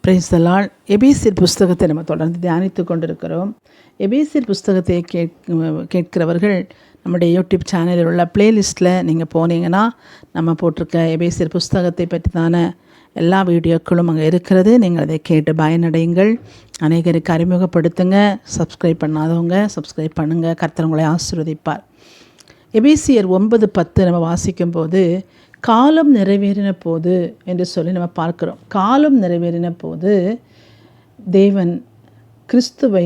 Praise the Lord. எபேசியர் புஸ்தகத்தை நம்ம தொடர்ந்து தியானித்து கொண்டிருக்கிறோம். எபேசியர் புஸ்தகத்தை கேட்கிறவர்கள் நம்முடைய யூடியூப் சேனலில் உள்ள பிளேலிஸ்ட்டில் நீங்கள் போனீங்கன்னா நம்ம போட்டிருக்க எபேசியர் புஸ்தகத்தை பற்றிதான எல்லா வீடியோக்களும் அங்கே இருக்கிறது. நீங்கள் அதை கேட்டு பயனடையுங்கள், அநேகருக்கு அறிமுகப்படுத்துங்க. சப்ஸ்கிரைப் பண்ணாதவங்க சப்ஸ்கிரைப் பண்ணுங்கள். கர்த்தர் உங்களை ஆசீர்வதிப்பார். எபேசியர் 9:10 நம்ம வாசிக்கும்போது காலம் நிறைவேறின போது என்று சொல்லி நம்ம பார்க்குறோம். காலம் நிறைவேறின போது தேவன் கிறிஸ்துவை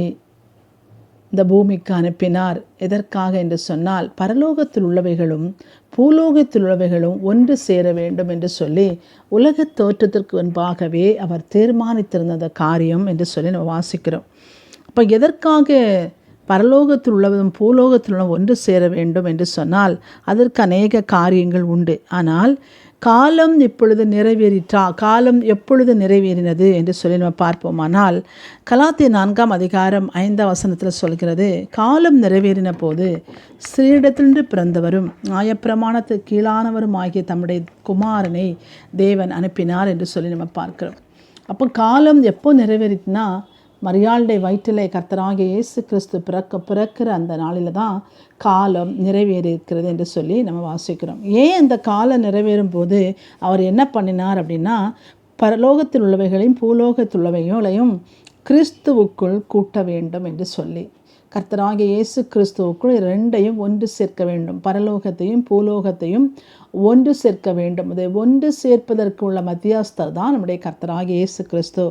இந்த பூமிக்கு அனுப்பினார். எதற்காக என்று சொன்னால், பரலோகத்தில் உள்ளவைகளும் பூலோகத்தில் உள்ளவைகளும் ஒன்று சேர வேண்டும் என்று சொல்லி உலகத் தோற்றத்திற்கு முன்பாகவே அவர் தீர்மானித்திருந்த அந்த காரியம் என்று சொல்லி நம்ம வாசிக்கிறோம். அப்போ எதற்காக பரலோகத்தில் உள்ளதும் பூலோகத்தில் உள்ள ஒன்று சேர வேண்டும் என்று சொன்னால் அதற்கு அநேக காரியங்கள் உண்டு. ஆனால் காலம் இப்பொழுது காலம் எப்பொழுது நிறைவேறினது என்று சொல்லி நம்ம பார்ப்போமானால், கலாத்தியர் 4:5 சொல்கிறது, காலம் நிறைவேறின போது ஸ்ரீயிடத்திலிருந்து பிறந்தவரும் நியாயப்பிரமாணத்துக்கு கீழானவரும் ஆகிய தம்முடைய குமாரனை தேவன் அனுப்பினார் என்று சொல்லி நம்ம பார்க்கிறோம். அப்போ காலம் எப்போ நிறைவேறிட்டுனா, மரியாளுடைய வயிற்றிலே கர்த்தராகிய இயேசு கிறிஸ்து பிறக்கிற அந்த நாளில் தான் காலம் நிறைவேறியிருக்கிறது என்று சொல்லி நம்ம வாசிக்கிறோம். ஏன் அந்த காலம் நிறைவேறும் போது அவர் என்ன பண்ணினார் அப்படின்னா, பரலோகத்தில் உள்ளவைகளையும் பூலோகத்தில் உள்ளவைகளையும் கிறிஸ்துவுக்குள் கூட்ட வேண்டும் என்று சொல்லி, கர்த்தராகிய இயேசு கிறிஸ்துவுக்குள் ரெண்டையும் ஒன்று சேர்க்க வேண்டும். பரலோகத்தையும் பூலோகத்தையும் ஒன்று சேர்க்க வேண்டும். அதை ஒன்று சேர்ப்பதற்கு உள்ள மத்தியஸ்தர் தான் நம்முடைய கர்த்தராகிய இயேசு கிறிஸ்து.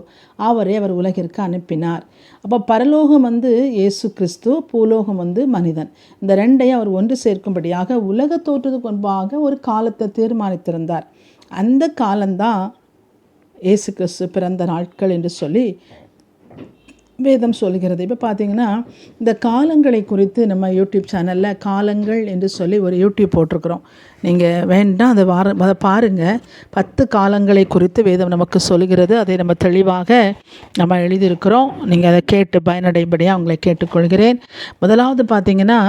அவர் உலகிற்கு அனுப்பினார். அப்போ பரலோகம் இயேசு கிறிஸ்து, பூலோகம் மனிதன். இந்த ரெண்டையும் அவர் ஒன்று சேர்க்கும்படியாக உலக தோற்றத்துக்கு முன்பாக ஒரு காலத்தை தீர்மானித்திருந்தார். அந்த காலம்தான் இயேசு கிறிஸ்து பிறந்த நாட்கள் என்று சொல்லி வேதம் சொல்கிறது. இப்போ பார்த்தீங்கன்னா, இந்த காலங்களை குறித்து நம்ம யூடியூப் சேனலில் காலங்கள் என்று சொல்லி ஒரு யூடியூப் போட்டிருக்கிறோம். நீங்கள் வேண்டாம் அதை பாருங்கள். 10 காலங்களை குறித்து வேதம் நமக்கு சொல்கிறது. அதை நம்ம தெளிவாக நம்ம எழுதியிருக்கிறோம். நீங்கள் அதை கேட்டு பயனடைபடியாக உங்களை கேட்டுக்கொள்கிறேன். முதலாவது பார்த்தீங்கன்னா,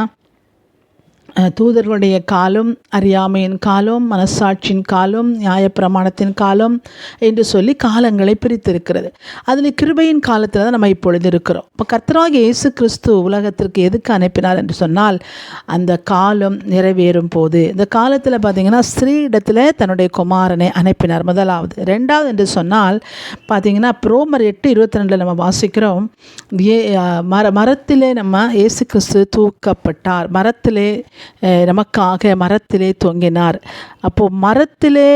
தூதர்களுடைய காலம், அறியாமையின் காலம், மனசாட்சியின் காலம், நியாயப்பிரமாணத்தின் காலம் என்று சொல்லி காலங்களை பிரித்திருக்கிறது. அதில் கிருபையின் காலத்தில் தான் நம்ம இப்பொழுது இருக்கிறோம். இப்போ கர்த்தராகிய இயேசு கிறிஸ்து உலகத்திற்கு எதுக்கு அனுப்பினார் என்று சொன்னால், அந்த காலம் நிறைவேறும் போது, இந்த காலத்தில் பார்த்திங்கன்னா ஸ்ரீ இடத்துல தன்னுடைய குமாரனை அனுப்பினார். முதலாவது. ரெண்டாவது என்று சொன்னால் பார்த்திங்கன்னா, ரோமர் 8:22 நம்ம வாசிக்கிறோம், மரத்திலே நம்ம இயேசு கிறிஸ்து தூக்கப்பட்டார், மரத்திலே நமக்காக மரத்திலே தொங்கினார். அப்போது மரத்திலே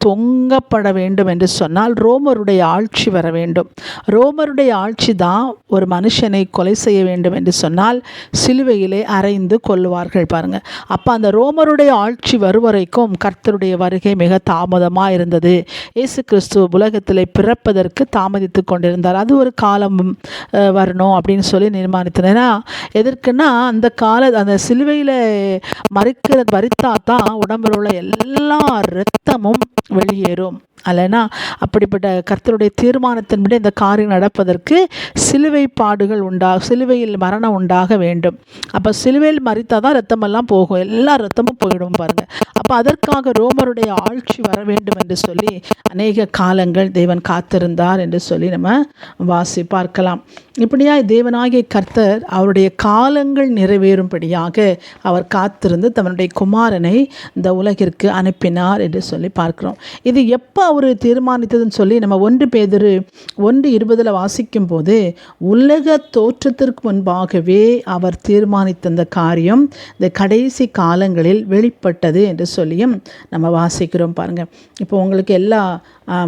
தொங்கப்பட வேண்டும் என்று சொன்னால் ரோமருடைய ஆட்சி வர வேண்டும். ரோமருடைய ஆட்சி தான் ஒரு மனுஷனை கொலை செய்ய வேண்டும் என்று சொன்னால் சிலுவையிலே அறைந்து கொல்லுவார்கள் பாருங்கள். அப்போ அந்த ரோமருடைய ஆட்சி வருவரைக்கும் கர்த்தருடைய வருகை மிக தாமதமாக இருந்தது. இயேசு கிறிஸ்து உலகத்தில் பிறப்பதற்கு தாமதித்து கொண்டிருந்தார். அது ஒரு காலம் வரணும் அப்படின்னு சொல்லி நிர்மாணித்தனா. எதற்குன்னா, அந்த சிலுவையில் மறித்தா தான் உடம்பில் உள்ள எல்லா இரத்தமும் வெளியேறும். அல்லனா அப்படிப்பட்ட கர்த்தருடைய தீர்மானத்தின்படி இந்த காரியம் நடப்பதற்கு சிலுவை பாடுகள் சிலுவையில் மரணம் உண்டாக வேண்டும். அப்போ சிலுவையில் மறித்தால் தான் ரத்தமெல்லாம் போகும், எல்லா ரத்தமும் போயிடும் பாருங்கள். அப்போ அதற்காக ரோமருடைய ஆட்சி வர வேண்டும் என்று சொல்லி அநேக காலங்கள் தேவன் காத்திருந்தார் என்று சொல்லி நம்ம பார்க்கலாம். இப்படியா தேவனாகிய கர்த்தர் அவருடைய காலங்கள் நிறைவேறும்படியாக அவர் காத்திருந்து தன்னுடைய குமாரனை இந்த உலகிற்கு அனுப்பினார் என்று சொல்லி பார்க்கிறோம். இது எப்போ அவர் தீர்மானித்ததுன்னு சொல்லி நம்ம 1 பேதுரு 1:20 வாசிக்கும் போது, உலக தோற்றத்திற்கு முன்பாகவே அவர் தீர்மானித்த அந்த காரியம் இந்த கடைசி காலங்களில் வெளிப்பட்டது என்று சொல்லியும் நம்ம வாசிக்கிறோம் பாருங்கள். இப்போ உங்களுக்கு எல்லா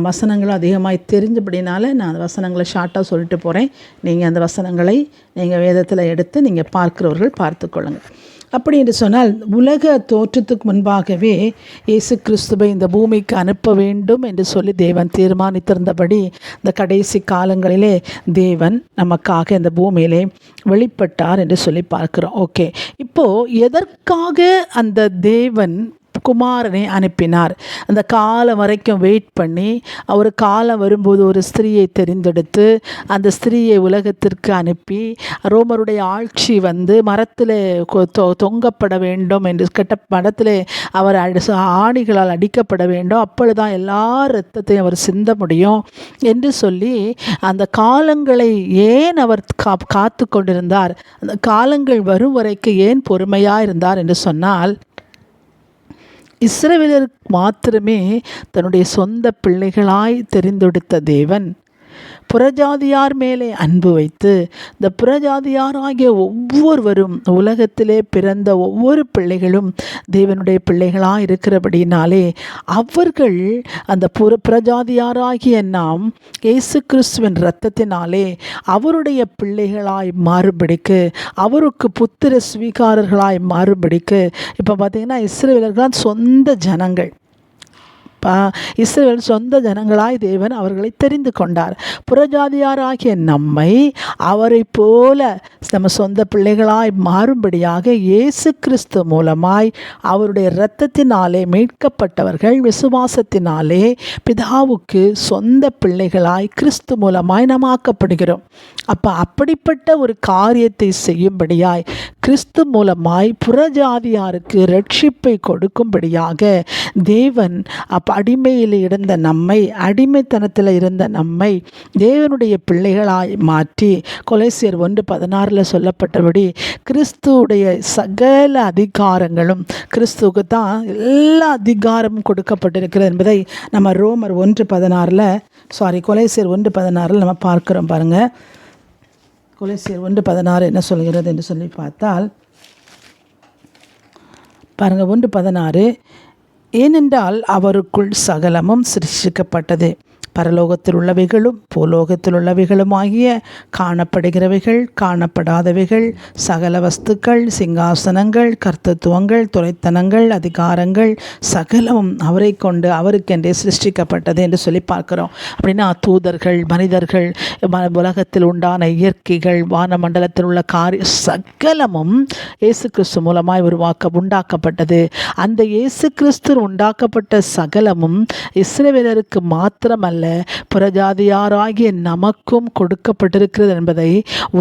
வசனங்களும் அதிகமாக தெரிஞ்சபடினால நான் அந்த வசனங்களை ஷார்ட்டாக சொல்லிட்டு போகிறேன். நீங்கள் அந்த வசனங்களை நீங்கள் வேதத்தில் எடுத்து நீங்கள் பார்க்கிறவர்கள் பார்த்துக்கொள்ளுங்கள். அப்படி என்று சொன்னால், உலக தோற்றத்துக்கு முன்பாகவே இயேசு கிறிஸ்துவை இந்த பூமிக்கு அனுப்ப வேண்டும் என்று சொல்லி தேவன் தீர்மானித்திருந்தபடி இந்த கடைசி காலங்களிலே தேவன் நமக்காக இந்த பூமியிலே வெளிப்பட்டார் என்று சொல்லி பார்க்கிறோம். ஓகே, இப்போது எதற்காக அந்த தேவன் குமாரனை அனுப்பினார். அந்த காலம் வரைக்கும் வெயிட் பண்ணி ஒரு காலம் வரும்போது ஒரு ஸ்திரீயை தெரிந்தெடுத்து அந்த ஸ்திரீயை உலகத்திற்கு அனுப்பி ரோமருடைய ஆட்சி வந்து மரத்தில் தொங்கப்பட வேண்டும் என்று மரத்தில் அவர் ஆணிகளால் அடிக்கப்பட வேண்டும், அப்பொழுதுதான் எல்லா இரத்தத்தையும் அவர் சிந்த முடியும் என்று சொல்லி அந்த காலங்களை ஏன் அவர் காத்து கொண்டிருந்தார், அந்த காலங்கள் வரும் வரைக்கும் ஏன் பொறுமையாக இருந்தார் என்று சொன்னால், இஸ்ரவேலருக்கு மாத்திரமே தன்னுடைய சொந்த பிள்ளைகளாய் தெரிந்தெடுத்த தேவன் புறஜாதியார் மேலே அன்பு வைத்து இந்த புறஜாதியாராகிய ஒவ்வொருவரும் உலகத்திலே பிறந்த ஒவ்வொரு பிள்ளைகளும் தேவனுடைய பிள்ளைகளாக இருக்கிறபடினாலே அவர்கள் அந்த புறஜாதியாராகிய நாம் இயேசு கிறிஸ்துவின் இரத்தத்தினாலே அவருடைய பிள்ளைகளாய் மாறுபடிக்கு, அவருக்கு புத்திர ஸ்வீகாரர்களாய் மாறுபடிக்கு. இப்போ பார்த்தீங்கன்னா இஸ்ரவேலர்கள் சொந்த ஜனங்கள், இஸ்ரவேல் சொந்த ஜனங்களாய் தேவன் அவர்களை தெரிந்து கொண்டார். புறஜாதியாராகிய நம்மை அவரை போல நம்ம சொந்த பிள்ளைகளாய் மாறும்படியாக இயேசு கிறிஸ்து மூலமாய் அவருடைய இரத்தத்தினாலே மீட்கப்பட்டவர்கள் விசுவாசத்தினாலே பிதாவுக்கு சொந்த பிள்ளைகளாய் கிறிஸ்து மூலமாய் நாம் ஆக்கப்படுகிறோம். அப்படிப்பட்ட ஒரு காரியத்தை செய்யும்படியாய் கிறிஸ்து மூலமாய் புறஜாதியாருக்கு ரட்சிப்பை கொடுக்கும்படியாக தேவன் அடிமையில் இருந்த நம்மை, அடிமைத்தனத்தில் இருந்த நம்மை தேவனுடைய பிள்ளைகளாய் மாற்றி கொலோசியர் 1:16 சொல்லப்பட்டபடி கிறிஸ்துவுடைய சகல அதிகாரங்களும் கிறிஸ்துவுக்கு தான் எல்லா அதிகாரமும் கொடுக்கப்பட்டிருக்கிறது என்பதை நம்ம ரோமர் 1:16 கொலோசியர் 1:16 நம்ம பார்க்கிறோம். பாருங்கள், கொலோசியர் 1:16 என்ன சொல்கிறது என்று சொல்லி பார்த்தால் பாருங்கள், 1:16, ஏனென்றால் அவருக்குள் சகலமும் சிருஷ்டிக்கப்பட்டது, பரலோகத்தில் உள்ளவைகளும் பூலோகத்தில் உள்ளவைகளும் ஆகிய காணப்படுகிறவைகள் காணப்படாதவைகள், சகல வஸ்துக்கள், சிங்காசனங்கள், கர்த்தத்துவங்கள், துரைத்தனங்கள், அதிகாரங்கள் சகலமும் அவரை கொண்டு அவருக்கென்றே சிருஷ்டிக்கப்பட்டது என்று சொல்லி பார்க்கிறோம். அப்படின்னா தூதர்கள், மனிதர்கள், உலகத்தில் உண்டான இயற்கைகள், வானமண்டலத்தில் உள்ள சகலமும் இயேசு கிறிஸ்து மூலமாய் உண்டாக்கப்பட்டது. அந்த இயேசு கிறிஸ்து உண்டாக்கப்பட்ட சகலமும் இஸ்ரவேலருக்கு மாத்திரமல்ல புறஜாதியாராகிய நமக்கும் கொடுக்கப்பட்டிருக்கிறது என்பதை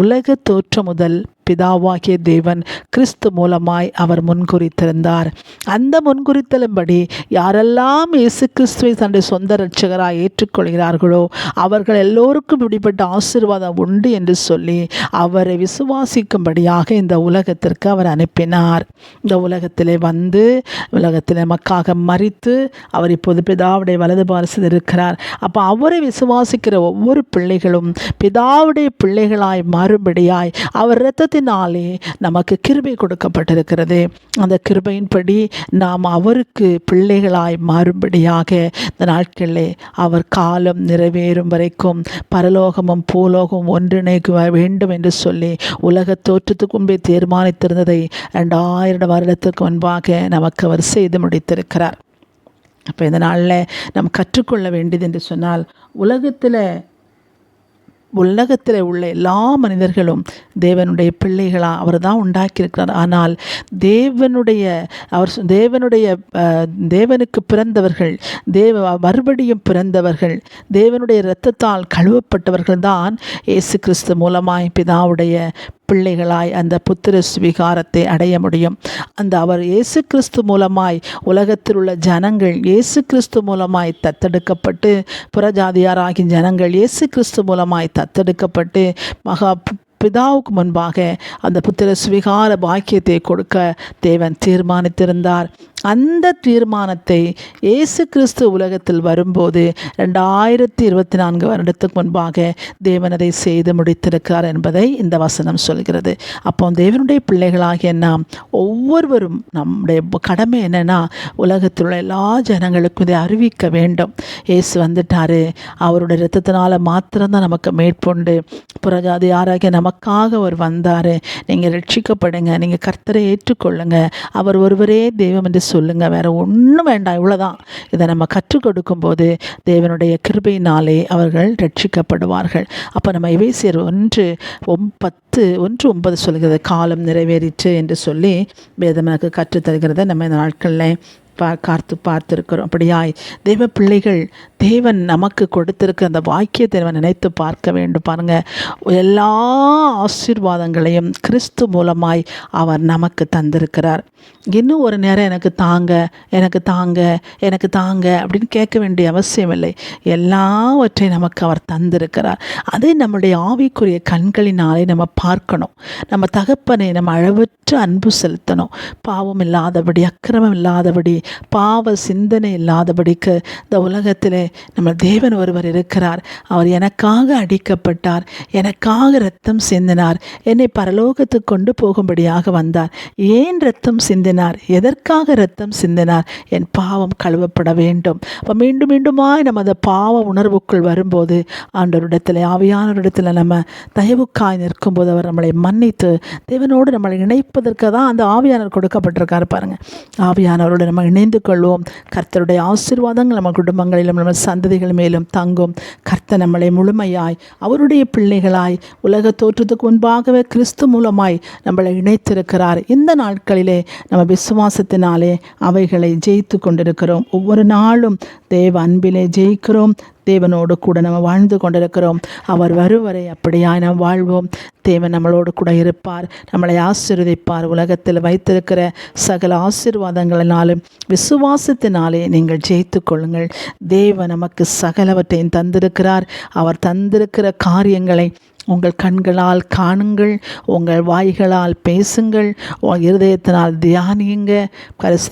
உலக தோற்றம் முதல் பிதாவாகிய தேவன் கிறிஸ்து மூலமாய் அவர் முன்குறித்திருந்தார். அந்த முன்குறித்தலின்படி யாரெல்லாம் இயேசு கிறிஸ்துவை தன்னுடைய சொந்த இரட்சகராய் ஏற்றுக்கொள்கிறார்களோ அவர்கள் எல்லோருக்கும் இப்படிப்பட்ட ஆசீர்வாதம் உண்டு என்று சொல்லி அவரை விசுவாசிக்கும்படியாக இந்த உலகத்திற்கு அவர் அனுப்பினார். இந்த உலகத்திலே வந்து உலகத்தில் நமக்காக மரித்து அவர் இப்போது பிதாவுடைய வலது பாரசத்தில் இருக்கிறார். அப்போ அவரை விசுவாசிக்கிற ஒவ்வொரு பிள்ளைகளும் பிதாவுடைய பிள்ளைகளாய் மாறும்படியாய் அவர் இரத்தத்தினாலே நமக்கு கிருபை கொடுக்கப்பட்டிருக்கிறது. அந்த கிருபையின்படி நாம் அவருக்கு பிள்ளைகளாய் மாறும்படியாக இந்த நாட்களிலே அவர் காலம் நிறைவேறும் வரைக்கும் பரலோகமும் பூலோகமும் ஒன்றிணைக்க வேண்டும் என்று சொல்லி உலக தோற்றத்துக்கு முன்பே தீர்மானித்திருந்ததை 2000 வருடத்துக்கு முன்பாக நமக்கு அவர் செய்து முடித்திருக்கிறார். அப்போ இந்த நாளில் நாம் கற்றுக்கொள்ள வேண்டியது என்று சொன்னால், உலகத்தில் உள்ள எல்லா மனிதர்களும் தேவனுடைய பிள்ளைகளாக அவர் தான் உண்டாக்கியிருக்கிறார். ஆனால் தேவனுக்கு பிறந்தவர்கள், மறுபடியும் பிறந்தவர்கள், தேவனுடைய இரத்தத்தால் கழுவப்பட்டவர்கள் தான் இயேசு கிறிஸ்து மூலமாய் பிதாவுடைய பிள்ளைகளாய் அந்த புத்திர ஸ்வீகாரத்தை அடைய முடியும். அவர் இயேசு கிறிஸ்து மூலமாய் உலகத்தில் உள்ள ஜனங்கள் இயேசு கிறிஸ்து மூலமாய் தத்தெடுக்கப்பட்டு, புறஜாதியாராகிய ஜனங்கள் இயேசு கிறிஸ்து மூலமாய் தத்தெடுக்கப்பட்டு பிதாவுக்கு முன்பாக அந்த புத்திர ஸ்வீகார பாக்கியத்தை கொடுக்க தேவன் தீர்மானித்திருந்தார். அந்த தீர்மானத்தை இயேசு கிறிஸ்து உலகத்தில் வரும்போது 2024 வருடத்துக்கு முன்பாக தேவன் அதை செய்து முடித்திருக்கிறார் என்பதை இந்த வசனம் சொல்கிறது. அப்போ தேவனுடைய பிள்ளைகளாகிய நாம் ஒவ்வொருவரும் நம்முடைய கடமை என்னென்னா, உலகத்தில் உள்ள எல்லா ஜனங்களுக்கும் இதை அறிவிக்க வேண்டும். இயேசு வந்துட்டார், அவருடைய இரத்தத்தினால மாத்திரம்தான் நமக்கு மீட்புண்டு, புறஜாதி ஆராய்க நமக்காக அவர் வந்தார், நீங்கள் ரட்சிக்கப்படுங்க, நீங்கள் கர்த்தரை ஏற்றுக்கொள்ளுங்க, அவர் ஒருவரே தெய்வம் என்று சொல்லுங்கள், வேறு ஒன்றும் வேண்டாம், இவ்வளோதான். இதை நம்ம கற்றுக் கொடுக்கும்போது தேவனுடைய கிருபையினாலே அவர்கள் ரட்சிக்கப்படுவார்கள். அப்போ நம்ம எபேசியர் 1:9 சொல்கிறது, காலம் நிறைவேறிற்று என்று சொல்லி வேதம் எனக்கு கற்றுத்தருகிறத நம்ம இந்த நாட்களில் பார்த்திருக்கிறோம். அப்படியாய் தெய்வ பிள்ளைகள் தேவன் நமக்கு கொடுத்திருக்கிற அந்த வாக்கியத்தை நம்ம நினைத்து பார்க்க வேண்டும். பாருங்கள், எல்லா ஆசீர்வாதங்களையும் கிறிஸ்து மூலமாய் அவர் நமக்கு தந்திருக்கிறார். இன்னும் ஒரு நேரம் எனக்கு தாங்க எனக்கு தாங்க எனக்கு தாங்க அப்படின்னு கேட்க வேண்டிய அவசியம் இல்லை. எல்லாவற்றையும் நமக்கு அவர் தந்திருக்கிறார். அதை நம்முடைய ஆவிக்குரிய கண்களினாலே நம்ம பார்க்கணும். நம்ம தகப்பனை நம்ம அளவற்ற அன்பு செலுத்தணும். பாவம் இல்லாதபடி, அக்கிரமம் இல்லாதபடி, பாவ சிந்தனை இல்லாதபடிக்கு இந்த உலகத்திலே நம்ம தேவன் ஒருவர் இருக்கிறார். அவர் எனக்காக அடிக்கப்பட்டார், எனக்காக இரத்தம் சிந்தினார், என்னை பரலோகத்துக்கு கொண்டு போகும்படியாக வந்தார். ஏன் இரத்தம் சிந்தினார்? எதற்காக இரத்தம் சிந்தினார்? என் பாவம் கழுவப்பட வேண்டும். அப்போ மீண்டும் மீண்டுமாய் நம்ம அந்த பாவ உணர்வுக்குள் வரும்போது ஆண்டவரிடத்தில், ஆவியானவரிடத்தில் நம்ம தயவுக்காய் நிற்கும்போது அவர் நம்மளை மன்னித்து தேவனோடு நம்மளை இணைப்பதற்கு தான் அந்த ஆவியானவர் கொடுக்கப்பட்டிருக்காரு. பாருங்கள், ஆவியானவரோடு நம்ம இணைந்து கொள்வோம். கர்த்தருடைய ஆசீர்வாதங்கள் நம்ம குடும்பங்களிலும் நம்ம சந்ததிகள் மேலும் தங்கும். கர்த்தர் நம்மளை முழுமையாய் அவருடைய பிள்ளைகளாய் உலக தோற்றத்துக்கு முன்பாகவே கிறிஸ்து மூலமாய் நம்மளை இணைத்திருக்கிறார். இந்த நாட்களிலே நம்ம விசுவாசத்தினாலே அவைகளை ஜெயித்து கொண்டிருக்கிறோம். ஒவ்வொரு நாளும் தேவ அன்பிலே ஜெயிக்கிறோம். தேவனோடு கூட நம்ம வாழ்ந்து கொண்டிருக்கிறோம். அவர் வருவரை அப்படியாய் நாம் வாழ்வோம். தேவன் நம்மளோடு கூட இருப்பார், நம்மளை ஆசீர்வதிப்பார். உலகத்தில் வைத்திருக்கிற சகல ஆசீர்வாதங்களினாலும் விசுவாசத்தினாலே நீங்கள் ஜெயித்து கொள்ளுங்கள். தேவன் நமக்கு சகலவற்றையும் தந்திருக்கிறார். அவர் தந்திருக்கிற காரியங்களை உங்கள் கண்களால் காணுங்கள், உங்கள் வாய்களால் பேசுங்கள், உங்கள் இருதயத்தினால் தியானியுங்க.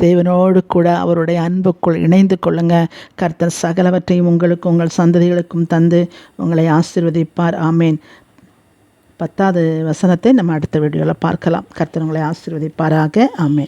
தேவனோடு கூட அவருடைய அன்புக்குள் இணைந்து கொள்ளுங்க. கர்த்தர் சகலவற்றையும் உங்களுக்கு உங்கள் சந்ததிகளுக்கும் தந்து உங்களை ஆசீர்வதிப்பார். ஆமேன். 10வது வசனத்தை நம்ம அடுத்த வீடியோவில் பார்க்கலாம். கர்த்தர் உங்களை ஆசீர்வதிப்பாராக. ஆமேன்.